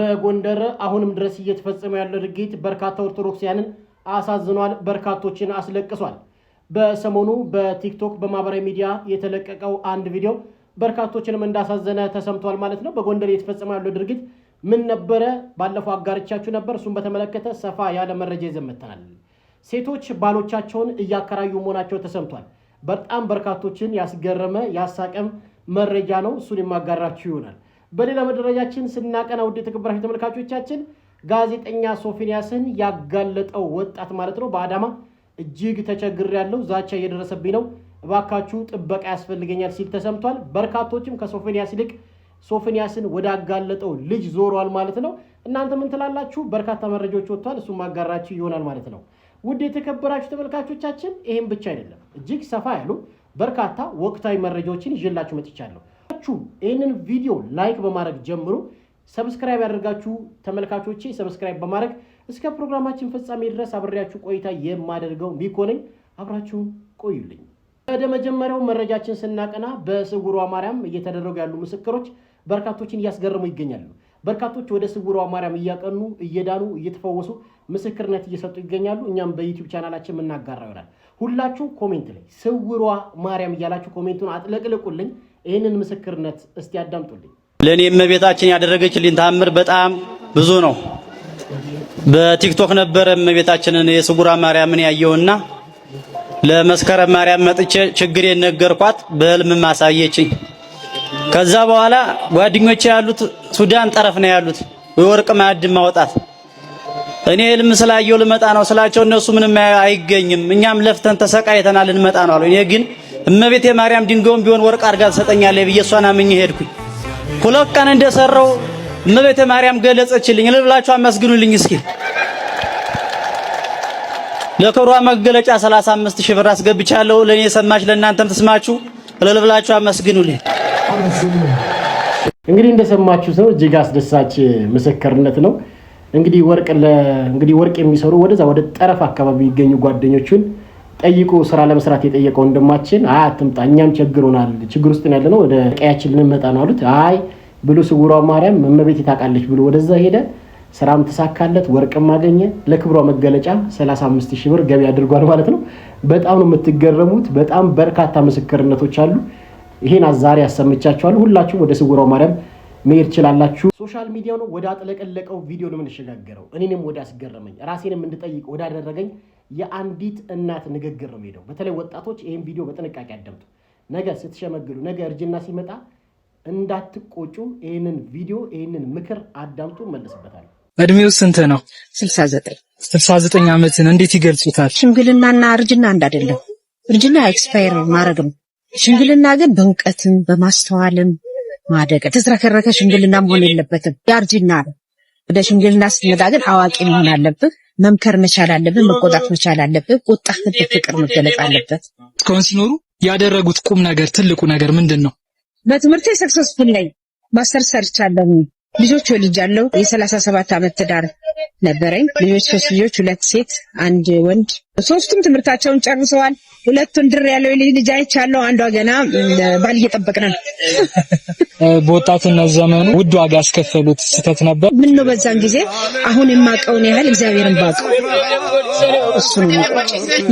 በጎንደር አሁንም ድረስ እየተፈጸመ ያለው ድርጊት በርካታ ኦርቶዶክሳውያንን አሳዝኗል፣ በርካቶችን አስለቅሷል። በሰሞኑ በቲክቶክ በማህበራዊ ሚዲያ የተለቀቀው አንድ ቪዲዮ በርካቶችንም እንዳሳዘነ ተሰምቷል ማለት ነው። በጎንደር እየተፈጸመ ያለው ድርጊት ምን ነበረ? ባለፈው አጋርቻችሁ ነበር። እሱን በተመለከተ ሰፋ ያለ መረጃ ይዘመተናል። ሴቶች ባሎቻቸውን እያከራዩ መሆናቸው ተሰምቷል። በጣም በርካቶችን ያስገረመ ያሳቀም መረጃ ነው። እሱን የማጋራችሁ ይሆናል። በሌላ መረጃችን ስናቀና ውድ የተከበራችሁ ተመልካቾቻችን ጋዜጠኛ ሶፎንያስን ያጋለጠው ወጣት ማለት ነው በአዳማ እጅግ ተቸግሬያለሁ፣ ዛቻ እየደረሰብኝ ነው፣ እባካችሁ ጥበቃ ያስፈልገኛል ሲል ተሰምቷል። በርካቶችም ከሶፎንያስ ይልቅ ሶፎንያስን ወዳጋለጠው ልጅ ዞሯል ማለት ነው። እናንተ ምን ትላላችሁ? በርካታ መረጃዎች ወጥቷል። እሱም ማጋራችሁ ይሆናል ማለት ነው። ውድ የተከበራችሁ ተመልካቾቻችን ይሄን ብቻ አይደለም፣ እጅግ ሰፋ ያሉ በርካታ ወቅታዊ መረጃዎችን ይዤላችሁ መጥቻለሁ። ይህንን ቪዲዮ ላይክ በማድረግ ጀምሩ። ሰብስክራይብ ያደርጋችሁ ተመልካቾቼ ሰብስክራይብ በማድረግ እስከ ፕሮግራማችን ፍጻሜ ድረስ አብሬያችሁ ቆይታ የማደርገው ሚኮ ነኝ። አብራችሁን ቆዩልኝ። ወደ መጀመሪያው መረጃችን ስናቀና በስውሯ ማርያም እየተደረጉ ያሉ ምስክሮች በርካቶችን እያስገረሙ ይገኛሉ። በርካቶች ወደ ስውሯ ማርያም እያቀኑ እየዳኑ እየተፈወሱ ምስክርነት እየሰጡ ይገኛሉ። እኛም በዩቲዩብ ቻናላችን የምናጋራ ይሆናል። ሁላችሁ ኮሜንት ላይ ስውሯ ማርያም እያላችሁ ኮሜንቱን አጥለቅልቁልኝ። ይህንን ምስክርነት እስቲ አዳምጡልኝ። ለኔ እመቤታችን ያደረገችልኝ ተአምር በጣም ብዙ ነው። በቲክቶክ ነበር እመቤታችንን የስውሯ ማርያምን ያየውና ለመስከረም ማርያም መጥቼ ችግሬን ነገርኳት፣ በህልም ማሳየችኝ። ከዛ በኋላ ጓደኞቼ ያሉት ሱዳን ጠረፍ ነው ያሉት የወርቅ ማዕድን ማውጣት። እኔ ህልም ስላየው ልመጣ ነው ስላቸው እነሱ ምንም አይገኝም እኛም ለፍተን ተሰቃይተናል ልንመጣ ነው አሉ። እኔ ግን እመቤቴ ማርያም ድንጋዩን ቢሆን ወርቅ አድርጋ ትሰጠኛለች ብዬ እሷን አምኜ ሄድኩኝ። ሁለት ቀን እንደሰራው እመቤቴ ማርያም ገለጸችልኝ። ልብላችሁ አመስግኑልኝ እስኪ። ለክብሯ መገለጫ 35000 ብር አስገብቻለሁ። ለኔ ሰማች ለእናንተም ተስማችሁ ልብላችሁ አመስግኑልኝ። እንግዲህ እንደሰማችሁ ሰው እጅግ አስደሳች ምስክርነት ነው። እንግዲህ ወርቅ የሚሰሩ ወደ ጠረፍ አካባቢ የሚገኙ ጓደኞቹን ጠይቁ ስራ ለመስራት የጠየቀው ወንድማችን አትምጣ እኛም ቸግሮናል ችግር ውስጥ ያለነው ወደ ቀያችን ልንመጣ ነው አሉት። አይ ብሎ ስውሯ ማርያም እመቤቴ ታውቃለች ብሎ ወደዛ ሄደ። ስራም ተሳካለት፣ ወርቅም አገኘ። ለክብሯ መገለጫ 35000 ብር ገቢ አድርጓል ማለት ነው። በጣም ነው የምትገረሙት። በጣም በርካታ ምስክርነቶች አሉ። ይሄን ዛሬ ያሰምቻችኋለሁ። ሁላችሁም ወደ ስውሯ ማርያም መሄድ ትችላላችሁ። ሶሻል ሚዲያው ነው ወደ አጥለቀለቀው ቪዲዮ ነው የምንሸጋገረው። እኔንም ወደ አስገረመኝ ራሴንም እንድጠይቅ ወደ አደረገኝ የአንዲት እናት ንግግር ነው ሄደው። በተለይ ወጣቶች ይሄን ቪዲዮ በጥንቃቄ አዳምጡ። ነገ ስትሸመግሉ፣ ነገ እርጅና ሲመጣ እንዳትቆጩ። ይሄንን ቪዲዮ ይሄንን ምክር አዳምጡ። መልስበታል። እድሜው ስንት ነው? 69 ዓመትን እንዴት ይገልጹታል? ሽምግልናና እርጅና አንድ አይደለም። እርጅና ኤክስፓየር ማድረግ ነው። ሽምግልና ግን በእውቀትም በማስተዋልም ማደግ። ተዝረከረከ ሽምግልና መሆን የለበትም። ያርጅና ነው። ወደ ሽምግልና ስትመጣ ግን አዋቂ መሆን አለብህ። መምከር መቻል አለብህ። መቆጣት መቻል አለብህ። ቁጣህ በፍቅር መገለጽ አለበት። እስካሁን ሲኖሩ ያደረጉት ቁም ነገር ትልቁ ነገር ምንድን ነው? በትምህርቴ ሰክሰስፉል ነኝ። ማስተር ሰርቻለሁ። ልጆች ወልጃለሁ። የ37 ዓመት ትዳር ነበረኝ። ልጆች 3 ልጆች፣ 2 ሴት 1 ወንድ። ሶስቱም ትምህርታቸውን ጨርሰዋል። ሁለቱን ድር ያለው ልጅ አይቻለሁ። አንዷ ገና ባል እየጠበቅን ነው። በወጣትነት ዘመኑ ውድ ዋጋ ያስከፈሉት ስህተት ነበር። ምን ነው በዛን ጊዜ አሁን የማውቀውን ያህል እግዚአብሔርን ባውቀው እሱ ነው።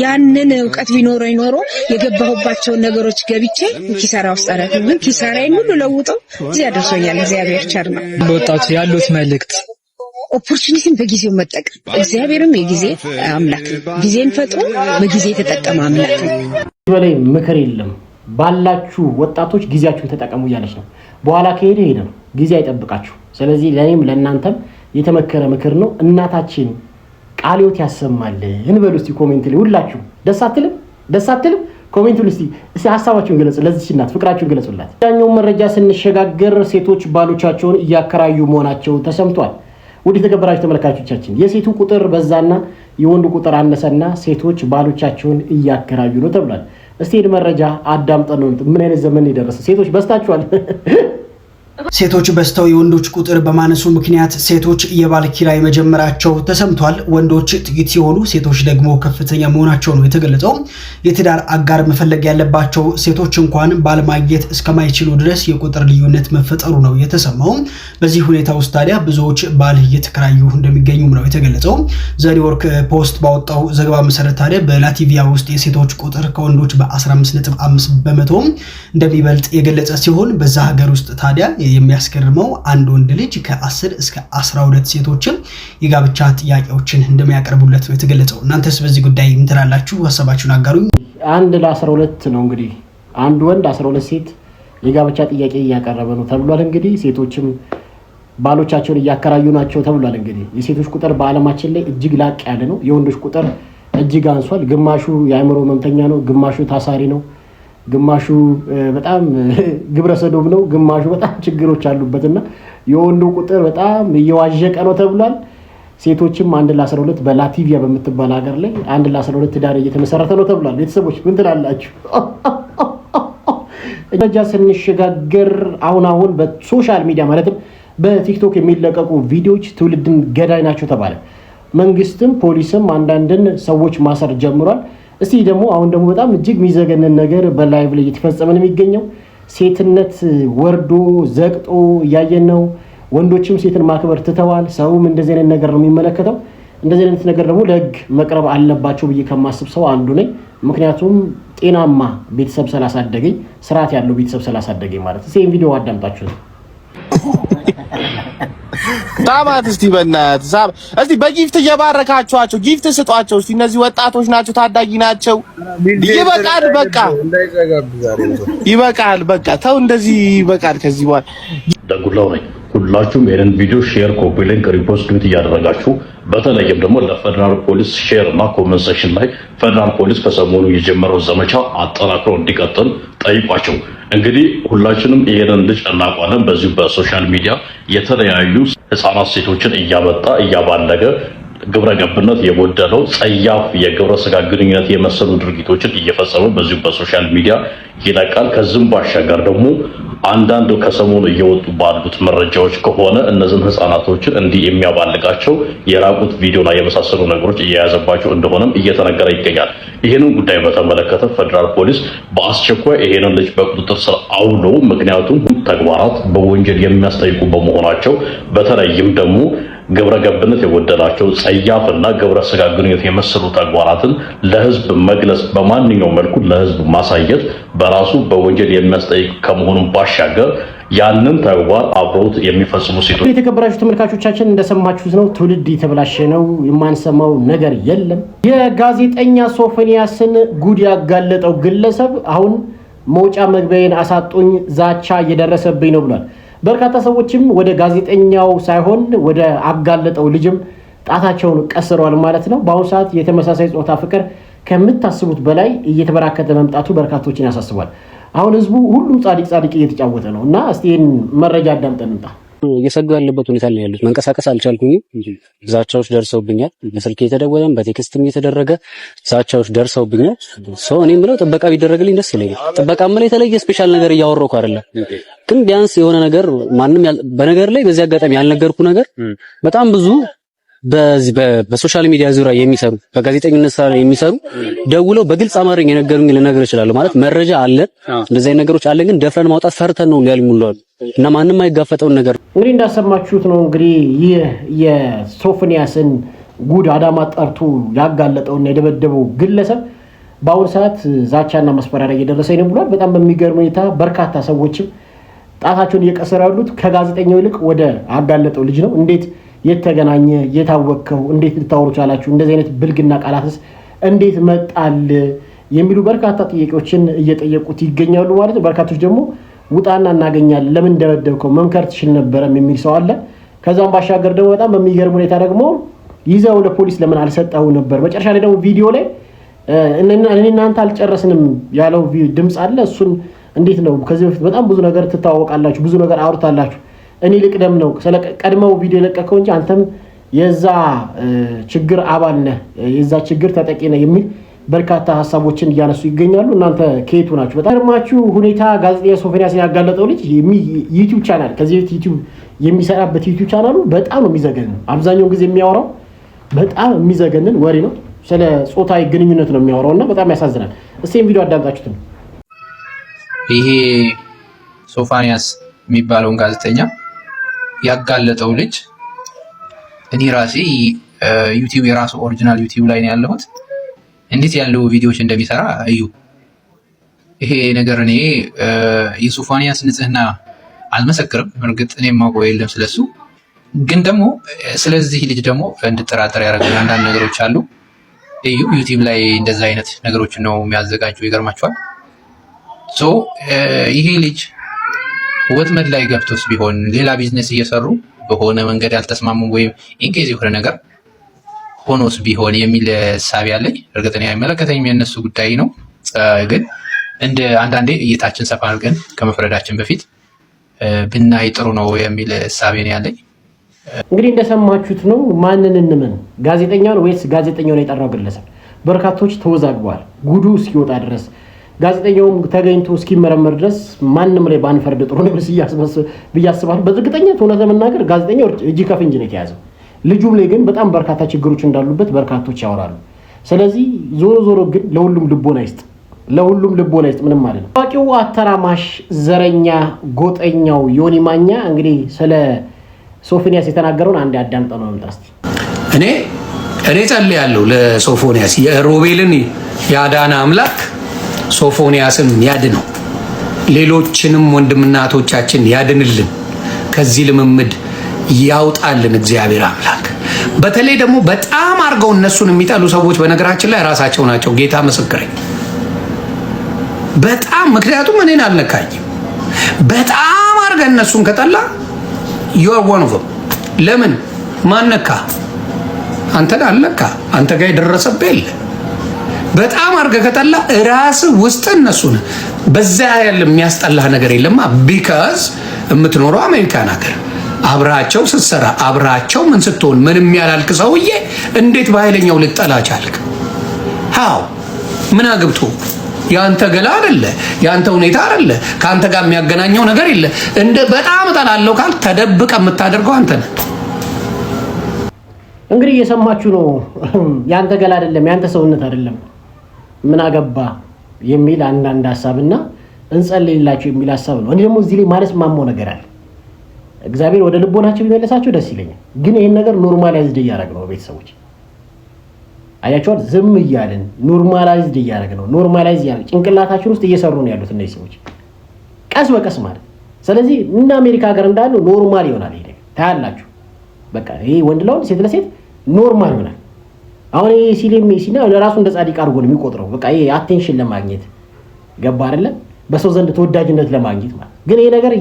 ያንን ዕውቀት ቢኖረኝ ኖሮ የገባሁባቸውን ነገሮች ገብቼ ኪሳራ ውስጥ አላልኩም። ግን ኪሳራዬን ሁሉ ለውጠው እዚህ አደርሶኛል። እግዚአብሔር ቸር ነው። ለወጣቱ ያሉት መልእክት ኦፖርቹኒቲን በጊዜው መጠቀም። እግዚአብሔርም የጊዜ አምላክ ነው። ጊዜን ፈጥሮ በጊዜ የተጠቀመ አምላክ ነው። በላይ ምክር የለም። ባላችሁ ወጣቶች ጊዜያችሁን ተጠቀሙ እያለች ነው። በኋላ ከሄደ ሄደ ነው፣ ጊዜ አይጠብቃችሁ። ስለዚህ ለኔም ለእናንተም የተመከረ ምክር ነው። እናታችን ቃልዮት ያሰማል እንበሉ እስቲ ኮሜንት ላይ ሁላችሁ። ደስ አትልም? ኮሜንቱን እስቲ ሐሳባችሁን ገለጹ። ለዚህ እናት ፍቅራችሁን ገለጹላት። ዳኛው መረጃ ስንሸጋገር ሴቶች ባሎቻቸውን እያከራዩ መሆናቸው ተሰምቷል። ውድ የተከበራችሁ ተመልካቾቻችን የሴቱ ቁጥር በዛና የወንዱ ቁጥር አነሰና ሴቶች ባሎቻቸውን እያከራዩ ነው ተብሏል። እስቲ መረጃ አዳምጠን ነው ምን አይነት ዘመን ይደረሰ። ሴቶች በስታችኋል። ሴቶች በስተው የወንዶች ቁጥር በማነሱ ምክንያት ሴቶች የባል ኪራይ መጀመራቸው ተሰምቷል። ወንዶች ጥቂት ሲሆኑ ሴቶች ደግሞ ከፍተኛ መሆናቸው ነው የተገለጸው። የትዳር አጋር መፈለግ ያለባቸው ሴቶች እንኳን ባል ማግኘት እስከማይችሉ ድረስ የቁጥር ልዩነት መፈጠሩ ነው የተሰማው። በዚህ ሁኔታ ውስጥ ታዲያ ብዙዎች ባል እየተከራዩ እንደሚገኙም ነው የተገለጸው። ዘኒውዮርክ ፖስት ባወጣው ዘገባ መሰረት ታዲያ በላቲቪያ ውስጥ የሴቶች ቁጥር ከወንዶች በ15.5 በመቶ እንደሚበልጥ የገለጸ ሲሆን በዛ ሀገር ውስጥ ታዲያ የሚያስገርመው አንድ ወንድ ልጅ ከ10 እስከ 12 ሴቶችን የጋብቻ ጥያቄዎችን እንደሚያቀርቡለት ነው የተገለጸው። እናንተስ በዚህ ጉዳይ ምን ትላላችሁ? ሐሳባችሁን አጋሩኝ። አንድ ለ12 ነው እንግዲህ አንድ ወንድ 12 ሴት የጋብቻ ጥያቄ እያቀረበ ነው ተብሏል። እንግዲህ ሴቶችም ባሎቻቸውን እያከራዩ ናቸው ተብሏል። እንግዲህ የሴቶች ቁጥር በአለማችን ላይ እጅግ ላቅ ያለ ነው። የወንዶች ቁጥር እጅግ አንሷል። ግማሹ የአእምሮ ህመምተኛ ነው፣ ግማሹ ታሳሪ ነው፣ ግማሹ በጣም ግብረ ሰዶም ነው፣ ግማሹ በጣም ችግሮች አሉበትና የወንዱ ቁጥር በጣም እየዋዠቀ ነው ተብሏል። ሴቶችም 1 ለ12 በላቲቪያ በምትባል ሀገር ላይ 1 ለ12 ትዳር እየተመሰረተ ነው ተብሏል። ቤተሰቦች ምን ትላላችሁ? እጃ ስንሸጋገር አሁን በሶሻል ሚዲያ ማለትም በቲክቶክ የሚለቀቁ ቪዲዮዎች ትውልድን ገዳይ ናቸው ተባለ። መንግስትም ፖሊስም አንዳንድን ሰዎች ማሰር ጀምሯል። እስቲ ደግሞ አሁን ደግሞ በጣም እጅግ የሚዘገነን ነገር በላይቭ ላይ እየተፈጸመ ነው የሚገኘው። ሴትነት ወርዶ ዘቅጦ እያየን ነው። ወንዶችም ሴትን ማክበር ትተዋል። ሰውም እንደዚህ አይነት ነገር ነው የሚመለከተው። እንደዚህ አይነት ነገር ደግሞ ለህግ መቅረብ አለባቸው ብዬ ከማስብ ሰው አንዱ ነኝ። ምክንያቱም ጤናማ ቤተሰብ ስላሳደገኝ፣ ስርዓት ያለው ቤተሰብ ስላሳደገኝ ማለት ነው። ይሄን ቪዲዮ አዳምጣችሁ ታማት እስቲ በእናትህ ሳብ እስቲ በጊፍት እየባረካችኋቸው ጊፍት ስጧቸው እስቲ። እነዚህ ወጣቶች ናቸው፣ ታዳጊ ናቸው። ይበቃል፣ በቃ ይበቃል፣ በቃ ተው፣ እንደዚህ ይበቃል። ከዚህ በኋላ ደጉላው ነኝ። ሁላችሁም ይሄንን ቪዲዮ ሼር፣ ኮፒ ሊንክ፣ ሪፖስት እያደረጋችሁ በተለይም ደግሞ ለፌደራል ፖሊስ ሼር እና ኮሜንት ሴክሽን ላይ ፌደራል ፖሊስ ከሰሞኑ የጀመረው ዘመቻ አጠናክሮ እንዲቀጥል ጠይቋቸው። እንግዲህ ሁላችንም ይሄንን ልጅ እናውቃለን። በዚሁ በሶሻል ሚዲያ የተለያዩ ህፃናት ሴቶችን እያመጣ እያባለገ ግብረ ገብነት የጎደለው ጸያፍ የግብረ ስጋ ግንኙነት የመሰሉ ድርጊቶችን እየፈጸመ በዚሁ በሶሻል ሚዲያ ይለቃል። ከዚህም ባሻገር ደግሞ አንዳንድ ከሰሞኑ እየወጡ ባሉት መረጃዎች ከሆነ እነዚህን ህፃናቶችን እንዲህ የሚያባልጋቸው የራቁት ቪዲዮና የመሳሰሉ ነገሮች እየያዘባቸው እንደሆነም እየተነገረ ይገኛል። ይህንን ጉዳይ በተመለከተ ፌደራል ፖሊስ በአስቸኳይ ይሄንን ልጅ በቁጥጥር ስር አውሎ፣ ምክንያቱም ተግባራት በወንጀል የሚያስጠይቁ በመሆናቸው በተለይም ደግሞ ግብረ ገብነት የጎደላቸው ጸያፍና ግብረ ስጋ ግንኙነት የመሰሉ ተግባራትን ለህዝብ መግለጽ፣ በማንኛውም መልኩ ለህዝብ ማሳየት በራሱ በወንጀል የሚያስጠይቅ ከመሆኑ ባሻገር ያንን ተግባር አብሮት የሚፈጽሙ ሴቶች። የተከበራችሁ ተመልካቾቻችን እንደሰማችሁት ነው። ትውልድ የተበላሸ ነው። የማንሰማው ነገር የለም። የጋዜጠኛ ሶፎንያስን ጉድ ያጋለጠው ግለሰብ አሁን መውጫ መግቢያዬን አሳጡኝ፣ ዛቻ እየደረሰብኝ ነው ብሏል። በርካታ ሰዎችም ወደ ጋዜጠኛው ሳይሆን ወደ አጋለጠው ልጅም ጣታቸውን ቀስረዋል ማለት ነው። በአሁኑ ሰዓት የተመሳሳይ ጾታ ፍቅር ከምታስቡት በላይ እየተበራከተ መምጣቱ በርካቶችን ያሳስባል። አሁን ህዝቡ ሁሉም ጻድቅ እየተጫወተ ነው እና እስቲ ይህን መረጃ አዳምጠን እንጣ። እየሰጉ ያለበት ሁኔታ ላይ ያሉት መንቀሳቀስ አልቻልኩኝም። ዛቻዎች ደርሰውብኛል። በስልክ የተደወለም በቴክስትም የተደረገ ዛቻዎች ደርሰውብኛል። ሰው እኔ የምለው ጥበቃ ቢደረግልኝ ደስ ይለኛል። ጥበቃ ምን የተለየ ስፔሻል ነገር እያወራሁ አይደለም፣ ግን ቢያንስ የሆነ ነገር ማንም በነገር ላይ በዚህ አጋጣሚ ያልነገርኩ ነገር በጣም ብዙ በሶሻል ሚዲያ ዙሪያ የሚሰሩ በጋዜጠኝነት ስራ የሚሰሩ ደውለው በግልጽ አማርኛ የነገሩኝ ልነግር እችላለሁ። ማለት መረጃ አለን፣ እንደዚህ አይነት ነገሮች አለን፣ ግን ደፍረን ማውጣት ፈርተን ነው ሊያልሙ ይላሉ እና ማንም አይጋፈጠውን ነገር እንግዲህ እንዳሰማችሁት ነው። እንግዲህ ይህ የሶፎንያስን ጉድ አዳማ ጠርቶ ያጋለጠውና የደበደበው ግለሰብ በአሁኑ ሰዓት ዛቻና ማስፈራሪያ እየደረሰኝ ነው ብሏል። በጣም በሚገርም ሁኔታ በርካታ ሰዎችም ጣታቸውን እየቀሰሩ ያሉት ከጋዜጠኛው ይልቅ ወደ አጋለጠው ልጅ ነው። እንዴት የተገናኘ የታወቀው እንዴት ልታወሩ ቻላችሁ? እንደዚህ አይነት ብልግና ቃላትስ እንዴት መጣል? የሚሉ በርካታ ጥያቄዎችን እየጠየቁት ይገኛሉ ማለት ነው። በርካቶች ደግሞ ውጣና እናገኛለን፣ ለምን እንደበደብከው መምከር ትችል ነበረም የሚል ሰው አለ። ከዛም ባሻገር ደግሞ በጣም በሚገርም ሁኔታ ደግሞ ይዘው ለፖሊስ ለምን አልሰጠው ነበር። መጨረሻ ላይ ደግሞ ቪዲዮ ላይ እኔ እናንተ አልጨረስንም ያለው ድምጽ አለ። እሱን እንዴት ነው ከዚህ በፊት በጣም ብዙ ነገር ትታወቃላችሁ፣ ብዙ ነገር አውርታላችሁ፣ እኔ ልቅደም ነው ቀድመው ቪዲዮ የለቀቀው እንጂ አንተም የዛ ችግር አባል ነህ፣ የዛ ችግር ተጠቂ ነህ የሚል በርካታ ሀሳቦችን እያነሱ ይገኛሉ። እናንተ ከየቱ ናችሁ? በጣም ግርማችሁ ሁኔታ ጋዜጠኛ ሶፎንያስን ያጋለጠው ልጅ ዩቲዩብ ቻናል ከዚህ በፊት ዩቲዩብ የሚሰራበት ዩቲዩብ ቻናሉ በጣም ነው የሚዘገንን። አብዛኛውን ጊዜ የሚያወራው በጣም የሚዘገንን ወሬ ነው። ስለ ጾታዊ ግንኙነት ነው የሚያወራውና በጣም ያሳዝናል። እስኪ ቪዲዮ አዳምጣችሁት ነው። ይሄ ሶፎንያስ የሚባለውን ጋዜጠኛ ያጋለጠው ልጅ እኔ ራሴ ዩቲዩብ የራሱ ኦሪጂናል ዩቲዩብ ላይ ነው ያለሁት። እንዴት ያለው ቪዲዮዎች እንደሚሰራ እዩ። ይሄ ነገር እኔ የሶፎንያስ ንጽህና አልመሰክርም። እርግጥ እኔም ማውቀው የለም ስለሱ፣ ግን ደግሞ ስለዚህ ልጅ ደግሞ እንድጠራጠር ያደረገኝ አንዳንድ ነገሮች አሉ። እዩ ዩቲዩብ ላይ እንደዛ አይነት ነገሮችን ነው የሚያዘጋጀው። ይገርማችኋል። ይሄ ልጅ ወጥመድ ላይ ገብቶስ ቢሆን ሌላ ቢዝነስ እየሰሩ በሆነ መንገድ ያልተስማሙ ወይም ኢንኬዝ የሆነ ነገር ሆኖስ ቢሆን የሚል ሀሳብ ያለኝ። እርግጠኛ አይመለከተኝም፣ የነሱ ጉዳይ ነው። ግን እንደ አንዳንዴ እይታችን ሰፋ አድርገን ከመፍረዳችን በፊት ብናይ ጥሩ ነው የሚል ሀሳብ ያለኝ። እንግዲህ እንደሰማችሁት ነው። ማንን እንመን? ጋዜጠኛውን ወይስ ጋዜጠኛውን የጠራው ግለሰብ? በርካቶች ተወዛግበዋል። ጉዱ እስኪወጣ ድረስ ጋዜጠኛውም ተገኝቶ እስኪመረመር ድረስ ማንም ላይ ባንፈርድ ጥሩ ነው ብዬ አስባለሁ። በእርግጠኝነት እውነት ለመናገር ጋዜጠኛው እጅ ከፍንጅ ነው የተያዘው። ልጁም ላይ ግን በጣም በርካታ ችግሮች እንዳሉበት በርካቶች ያወራሉ። ስለዚህ ዞሮ ግን ለሁሉም ልቦና ይስጥ፣ ለሁሉም ልቦና ይስጥ። ምንም ማለት ነው። ታዋቂው አተራማሽ ዘረኛ ጎጠኛው ዮኒ ማኛ እንግዲህ ስለ ሶፎንያስ የተናገረውን አንድ አዳምጠው ነው እንጣስቲ። እኔ ጸልያለሁ ለሶፎንያስ የሮቤልን ያዳነ አምላክ ሶፎንያስን ያድነው፣ ሌሎችንም ወንድምናቶቻችን ያድንልን፣ ከዚህ ልምምድ ያውጣልን እግዚአብሔር አምላክ። በተለይ ደግሞ በጣም አድርገው እነሱን የሚጠሉ ሰዎች በነገራችን ላይ ራሳቸው ናቸው። ጌታ ምስክረኝ፣ በጣም ምክንያቱም እኔን አልነካኝም። በጣም አድርገህ እነሱን ከጠላ you're one of them። ለምን ማነካ? አንተን አልነካ፣ አንተ ጋር የደረሰብህ የለ። በጣም አድርገህ ከጠላ ራስ ውስጥ እነሱን በዛ ያለ የሚያስጠላህ ነገር የለማ። ቢካዝ የምትኖረው አሜሪካን ሀገር አብራቸው ስትሰራ አብራቸው ምን ስትሆን ምንም ያላልክ ሰውዬ እንዴት በኃይለኛው ልጠላ ቻልክ? ሃው ምን አግብቶ? ያንተ ገላ አይደለ፣ ያንተ ሁኔታ አይደለ፣ ካንተ ጋር የሚያገናኘው ነገር የለ። እንደ በጣም እጠላለሁ ካል ተደብቀ የምታደርገው አንተ ነህ። እንግዲህ እየሰማችሁ ነው። ያንተ ገላ አይደለም፣ ያንተ ሰውነት አይደለም፣ ምን አገባ የሚል አንዳንድ ሐሳብና እንጸልይላችሁ የሚል ሐሳብ ነው። እኔ ደግሞ እዚህ ላይ ማለት ማማው ነገር አለ። እግዚአብሔር ወደ ልቦናቸው ቢመለሳቸው ደስ ይለኛል። ግን ይሄን ነገር ኖርማላይዝድ እያደረግን ነው ቤተሰቦች። አያቸዋል። ዝም እያልን ኖርማላይዝድ እያደረግን ነው። ኖርማላይዝ ያደረግን ጭንቅላታችን ውስጥ እየሰሩ ነው ያሉት እነዚህ ሰዎች ቀስ በቀስ ማለት። ስለዚህ እና አሜሪካ ሀገር እንዳለው ኖርማል ይሆናል። ይሄ ታያላችሁ። በቃ ይሄ ወንድ ለወንድ ሴት ለሴት ኖርማል ይሆናል። አሁን ይሄ ሲሌም ሲና ለራሱ እንደ ጻድቅ አድርጎ ነው የሚቆጥረው። በቃ ይሄ አቴንሽን ለማግኘት ገባ አይደለ? በሰው ዘንድ ተወዳጅነት ለማግኘት ማለት። ግን ይሄ ነገር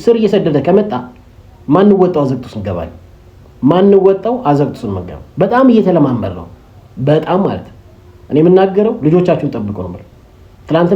ስር እየሰደደ ከመጣ ማንወጣው አዘቅቱ ስንገባል። ማንወጣው አዘቅቱ ስንገባ በጣም እየተለማመድ ነው። በጣም ማለት እኔ የምናገረው ልጆቻችሁን ጠብቁ ነው ማለት። ትላንት